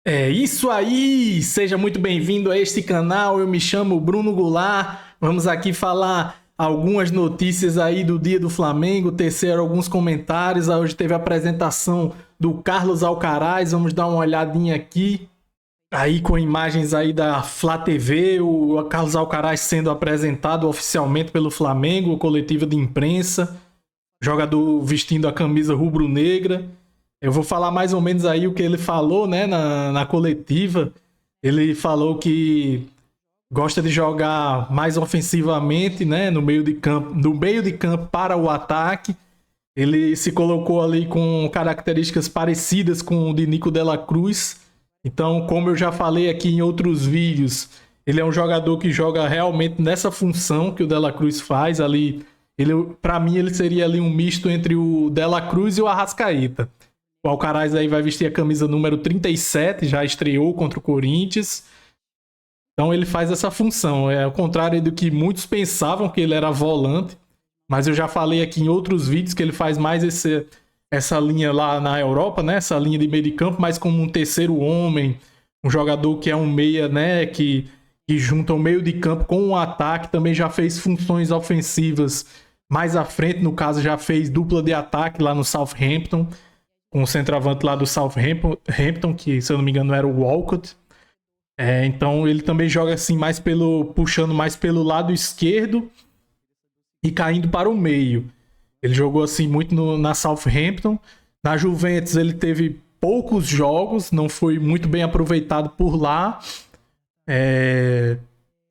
É isso aí! Seja muito bem-vindo a este canal. Eu me chamo Bruno Goulart. Vamos aqui falar algumas notícias aí do dia do Flamengo, tecer alguns comentários. Hoje teve a apresentação do Carlos Alcaraz. Vamos dar uma olhadinha aqui. Aí com imagens aí da Flá TV, o Carlos Alcaraz sendo apresentado oficialmente pelo Flamengo, coletiva de imprensa, jogador vestindo a camisa rubro-negra. Eu vou falar mais ou menos aí o que ele falou, né, na coletiva. Ele falou que gosta de jogar mais ofensivamente, né, no meio de campo, do meio de campo para o ataque. Ele se colocou ali com características parecidas com o de Nico Dela Cruz. Então, como eu já falei aqui em outros vídeos, ele é um jogador que joga realmente nessa função que o Dela Cruz faz ali. Para mim, ele seria ali um misto entre o Dela Cruz e o Arrascaeta. O Alcaraz aí vai vestir a camisa número 37, já estreou contra o Corinthians. Então ele faz essa função. É ao contrário do que muitos pensavam que ele era volante. Mas eu já falei aqui em outros vídeos que ele faz mais essa linha lá na Europa, né? Essa linha de meio de campo, mais como um terceiro homem. Um jogador que é um meia, né? Que junta o meio de campo com o ataque. Também já fez funções ofensivas mais à frente. No caso, já fez dupla de ataque lá no Southampton, com o centroavante lá do Southampton, que se eu não me engano era o Walcott. Então ele também joga assim puxando mais pelo lado esquerdo e caindo para o meio. Ele jogou assim muito na Southampton. Na Juventus ele teve poucos jogos, não foi muito bem aproveitado por lá.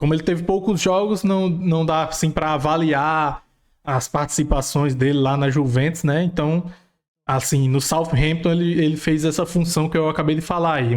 Como ele teve poucos jogos, não dá assim para avaliar as participações dele lá na Juventus, né? Então, assim, no Southampton ele fez essa função que eu acabei de falar aí,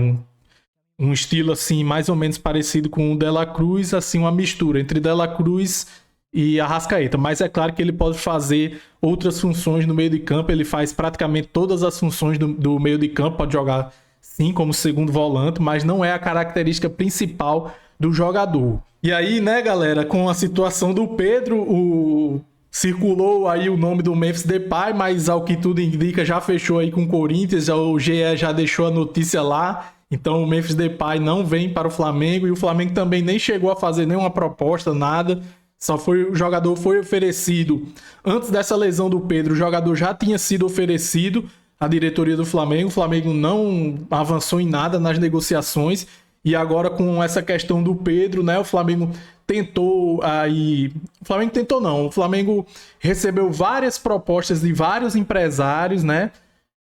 um estilo assim mais ou menos parecido com o Dela Cruz, assim uma mistura entre Dela Cruz e Arrascaeta, mas é claro que ele pode fazer outras funções no meio de campo. Ele faz praticamente todas as funções do meio de campo, pode jogar sim como segundo volante, mas não é a característica principal do jogador. E aí, né, galera, com a situação do Pedro, circulou aí o nome do Memphis Depay, mas ao que tudo indica já fechou aí com o Corinthians, o GE já deixou a notícia lá. Então o Memphis Depay não vem para o Flamengo e o Flamengo também nem chegou a fazer nenhuma proposta, nada. O jogador foi oferecido antes dessa lesão do Pedro, o jogador já tinha sido oferecido à diretoria do Flamengo. O Flamengo não avançou em nada nas negociações e agora com essa questão do Pedro, né, o Flamengo tentou aí... O Flamengo tentou não, o Flamengo recebeu várias propostas de vários empresários, né?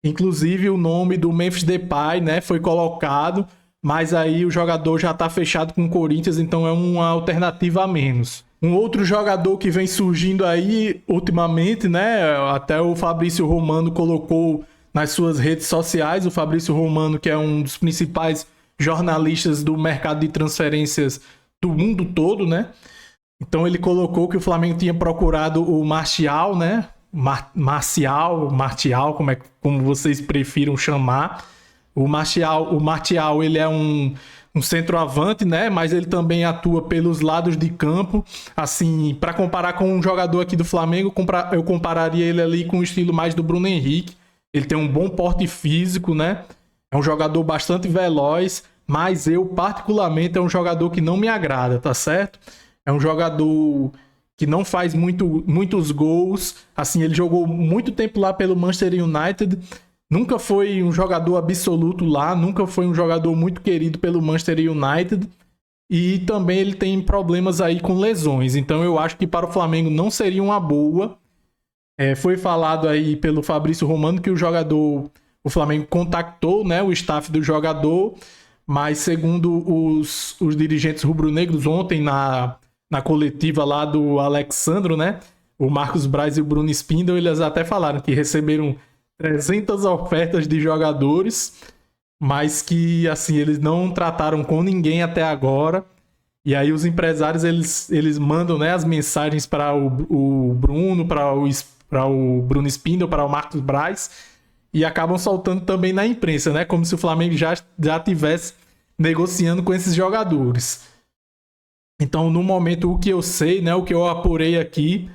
Inclusive o nome do Memphis Depay, né, foi colocado, mas aí o jogador já está fechado com o Corinthians, então é uma alternativa a menos. Um outro jogador que vem surgindo aí ultimamente, né, até o Fabrício Romano colocou nas suas redes sociais, o Fabrício Romano, que é um dos principais jornalistas do mercado de transferências do mundo todo, né? Então ele colocou que o Flamengo tinha procurado o Martial, né? Martial, como vocês prefiram chamar. O Martial ele é um centroavante, né? Mas ele também atua pelos lados de campo. Assim, para comparar com um jogador aqui do Flamengo, eu compararia ele ali com o estilo mais do Bruno Henrique. Ele tem um bom porte físico, né? É um jogador bastante veloz, mas eu particularmente é um jogador que não me agrada, tá certo? É um jogador que não faz muitos gols. Assim, ele jogou muito tempo lá pelo Manchester United, nunca foi um jogador absoluto lá, nunca foi um jogador muito querido pelo Manchester United, e também ele tem problemas aí com lesões. Então eu acho que para o Flamengo não seria uma boa. Foi falado aí pelo Fabrício Romano que o Flamengo contactou, né, o staff do jogador, mas segundo os dirigentes rubro-negros ontem na coletiva lá do Alexandro, né? O Marcos Braz e o Bruno Spindel, eles até falaram que receberam 300 ofertas de jogadores, mas que, assim, eles não trataram com ninguém até agora. E aí os empresários, eles mandam, né, as mensagens para o Bruno, para o Bruno Spindel, para o Marcos Braz, e acabam soltando também na imprensa, né? Como se o Flamengo já tivesse negociando com esses jogadores. Então, no momento, o que eu sei, né, o que eu apurei aqui,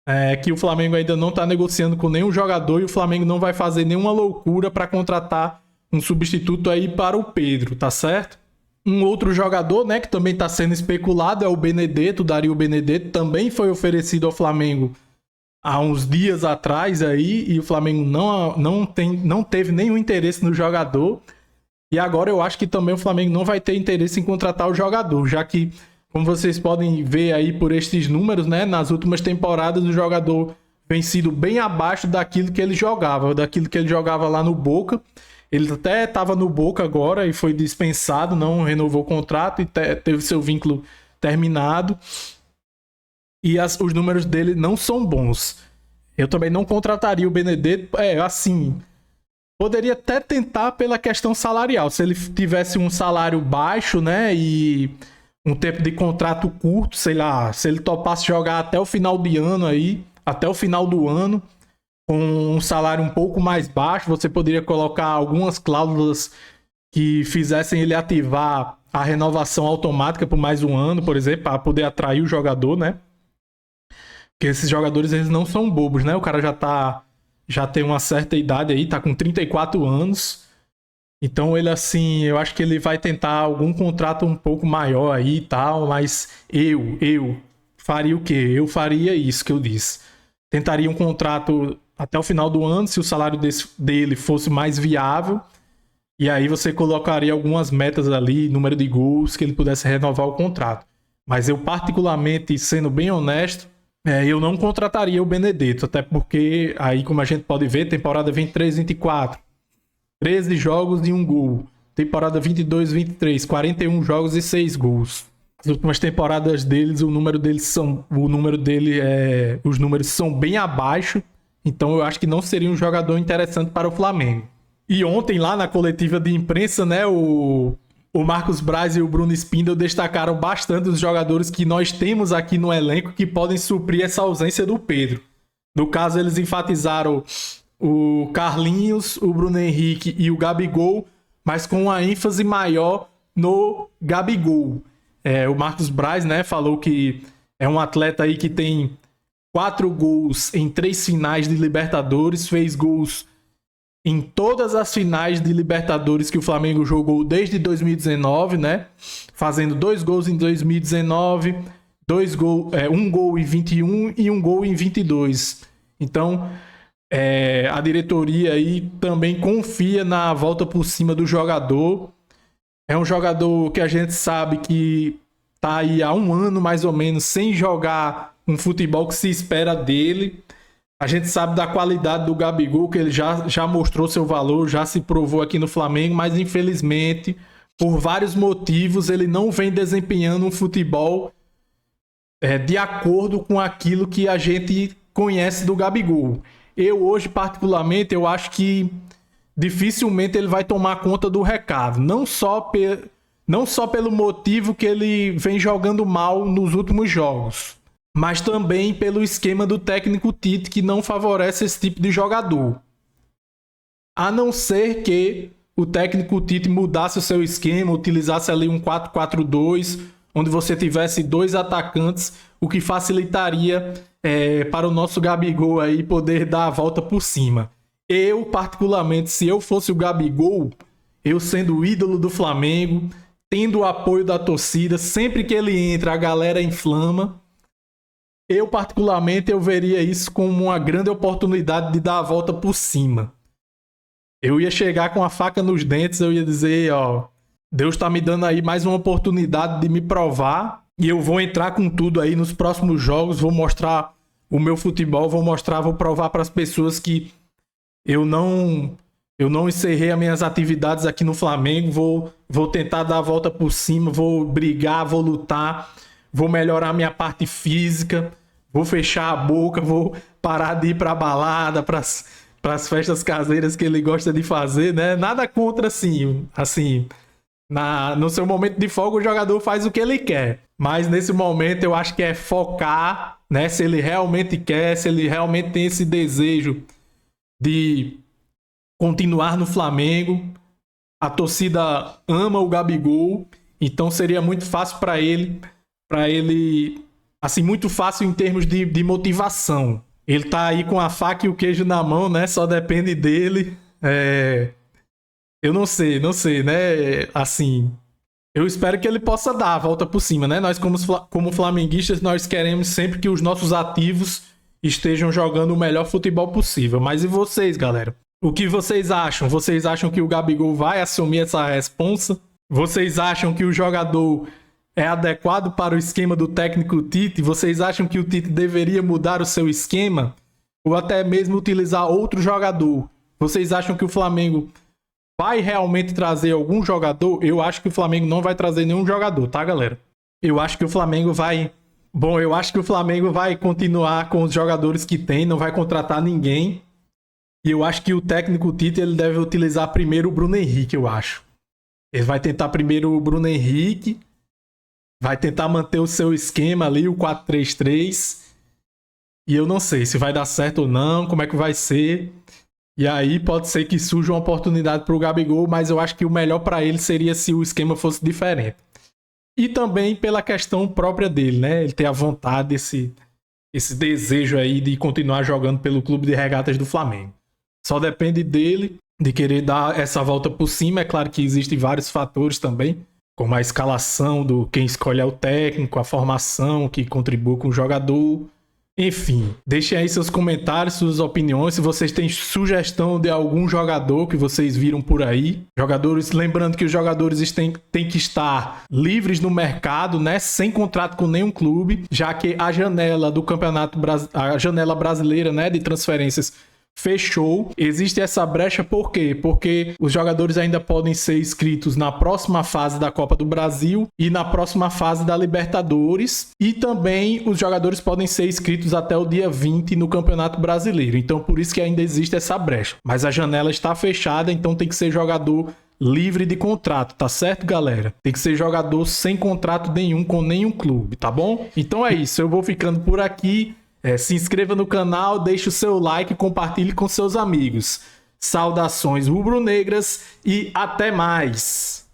é que o Flamengo ainda não está negociando com nenhum jogador e o Flamengo não vai fazer nenhuma loucura para contratar um substituto aí para o Pedro, tá certo? Um outro jogador, né, que também está sendo especulado é o Benedetto, Dario Benedetto, também foi oferecido ao Flamengo há uns dias atrás aí, e o Flamengo não teve nenhum interesse no jogador. E agora eu acho que também o Flamengo não vai ter interesse em contratar o jogador, já que, como vocês podem ver aí por estes números, né, nas últimas temporadas o jogador vem sido bem abaixo daquilo que ele jogava lá no Boca. Ele até estava no Boca agora e foi dispensado, não renovou o contrato e teve seu vínculo terminado. E os números dele não são bons. Eu também não contrataria o Benedetto. Assim, poderia até tentar pela questão salarial. Se ele tivesse um salário baixo, né, e um tempo de contrato curto, sei lá, se ele topasse jogar até o final de ano aí, até o final do ano, com um salário um pouco mais baixo, você poderia colocar algumas cláusulas que fizessem ele ativar a renovação automática por mais um ano, por exemplo, para poder atrair o jogador, né? Porque esses jogadores, eles não são bobos, né? O cara já tem uma certa idade aí, tá com 34 anos. Então ele, assim, eu acho que ele vai tentar algum contrato um pouco maior aí e tal, mas eu faria o quê? Eu faria isso que eu disse. Tentaria um contrato até o final do ano, se o salário dele fosse mais viável. E aí você colocaria algumas metas ali, número de gols, que ele pudesse renovar o contrato. Mas eu, particularmente, sendo bem honesto, eu não contrataria o Benedetto, até porque aí, como a gente pode ver, temporada 23-24, 13 jogos e 1 gol. Temporada 22-23, 41 jogos e 6 gols. As últimas temporadas deles, os números são bem abaixo, então eu acho que não seria um jogador interessante para o Flamengo. E ontem, lá na coletiva de imprensa, né, o Marcos Braz e o Bruno Spindel destacaram bastante os jogadores que nós temos aqui no elenco que podem suprir essa ausência do Pedro. No caso, eles enfatizaram o Carlinhos, o Bruno Henrique e o Gabigol, mas com uma ênfase maior no Gabigol. O Marcos Braz, né, falou que é um atleta aí que tem 4 gols em 3 finais de Libertadores, fez gols em todas as finais de Libertadores que o Flamengo jogou desde 2019, né? Fazendo 2 gols em 2019, 1 gol em 21 e 1 gol em 22. Então, a diretoria aí também confia na volta por cima do jogador. É um jogador que a gente sabe que tá aí há 1 ano mais ou menos sem jogar um futebol que se espera dele. A gente sabe da qualidade do Gabigol, que ele já mostrou seu valor, já se provou aqui no Flamengo, mas infelizmente, por vários motivos, ele não vem desempenhando um futebol de acordo com aquilo que a gente conhece do Gabigol. Eu hoje, particularmente, eu acho que dificilmente ele vai tomar conta do recado. Não só pelo motivo que ele vem jogando mal nos últimos jogos, mas também pelo esquema do técnico Tite, que não favorece esse tipo de jogador. A não ser que o técnico Tite mudasse o seu esquema, utilizasse ali um 4-4-2, onde você tivesse 2 atacantes, o que facilitaria para o nosso Gabigol aí poder dar a volta por cima. Eu, particularmente, se eu fosse o Gabigol, eu sendo o ídolo do Flamengo, tendo o apoio da torcida, sempre que ele entra a galera inflama. Eu, particularmente, eu veria isso como uma grande oportunidade de dar a volta por cima. Eu ia chegar com a faca nos dentes, eu ia dizer, ó, Deus tá me dando aí mais uma oportunidade de me provar e eu vou entrar com tudo aí nos próximos jogos, vou mostrar o meu futebol, vou provar para as pessoas que eu não encerrei as minhas atividades aqui no Flamengo, vou tentar dar a volta por cima, vou brigar, vou lutar, vou melhorar minha parte física, vou fechar a boca, vou parar de ir pra balada, pras festas caseiras que ele gosta de fazer, né? Nada contra, assim, no seu momento de folga o jogador faz o que ele quer. Mas nesse momento eu acho que é focar, né? Se ele realmente quer, se ele realmente tem esse desejo de continuar no Flamengo. A torcida ama o Gabigol, então seria muito fácil para ele, assim, muito fácil em termos de motivação. Ele tá aí com a faca e o queijo na mão, né? Só depende dele Eu não sei, né? Assim, eu espero que ele possa dar a volta por cima, né? Nós, como flamenguistas, nós queremos sempre que os nossos ativos estejam jogando o melhor futebol possível. Mas e vocês, galera? O que vocês acham? Vocês acham que o Gabigol vai assumir essa responsa? Vocês acham que o jogador é adequado para o esquema do técnico Tite? Vocês acham que o Tite deveria mudar o seu esquema? Ou até mesmo utilizar outro jogador? Vocês acham que o Flamengo vai realmente trazer algum jogador? Eu acho que o Flamengo não vai trazer nenhum jogador, tá, galera? Eu acho que o Flamengo vai. Bom, eu acho que o Flamengo vai continuar com os jogadores que tem, não vai contratar ninguém. E eu acho que o técnico Tite ele deve utilizar primeiro o Bruno Henrique, eu acho. Ele vai tentar primeiro o Bruno Henrique, vai tentar manter o seu esquema ali, o 4-3-3. E eu não sei se vai dar certo ou não, como é que vai ser. E aí pode ser que surja uma oportunidade para o Gabigol, mas eu acho que o melhor para ele seria se o esquema fosse diferente. E também pela questão própria dele, né? Ele ter a vontade, esse desejo aí de continuar jogando pelo Clube de Regatas do Flamengo. Só depende dele, de querer dar essa volta por cima. É claro que existem vários fatores também, como a escalação do quem escolhe é o técnico, a formação que contribui com o jogador. Enfim, deixem aí seus comentários, suas opiniões. Se vocês têm sugestão de algum jogador que vocês viram por aí. Jogadores, lembrando que os jogadores têm que estar livres no mercado, né? Sem contrato com nenhum clube, já que a janela do campeonato, a janela brasileira, né, de transferências fechou. Existe essa brecha por quê? Porque os jogadores ainda podem ser inscritos na próxima fase da Copa do Brasil e na próxima fase da Libertadores. E também os jogadores podem ser inscritos até o dia 20 no Campeonato Brasileiro. Então por isso que ainda existe essa brecha. Mas a janela está fechada, então tem que ser jogador livre de contrato, tá certo, galera? Tem que ser jogador sem contrato nenhum com nenhum clube, tá bom? Então é isso, eu vou ficando por aqui. Se inscreva no canal, deixe o seu like e compartilhe com seus amigos. Saudações rubro-negras e até mais!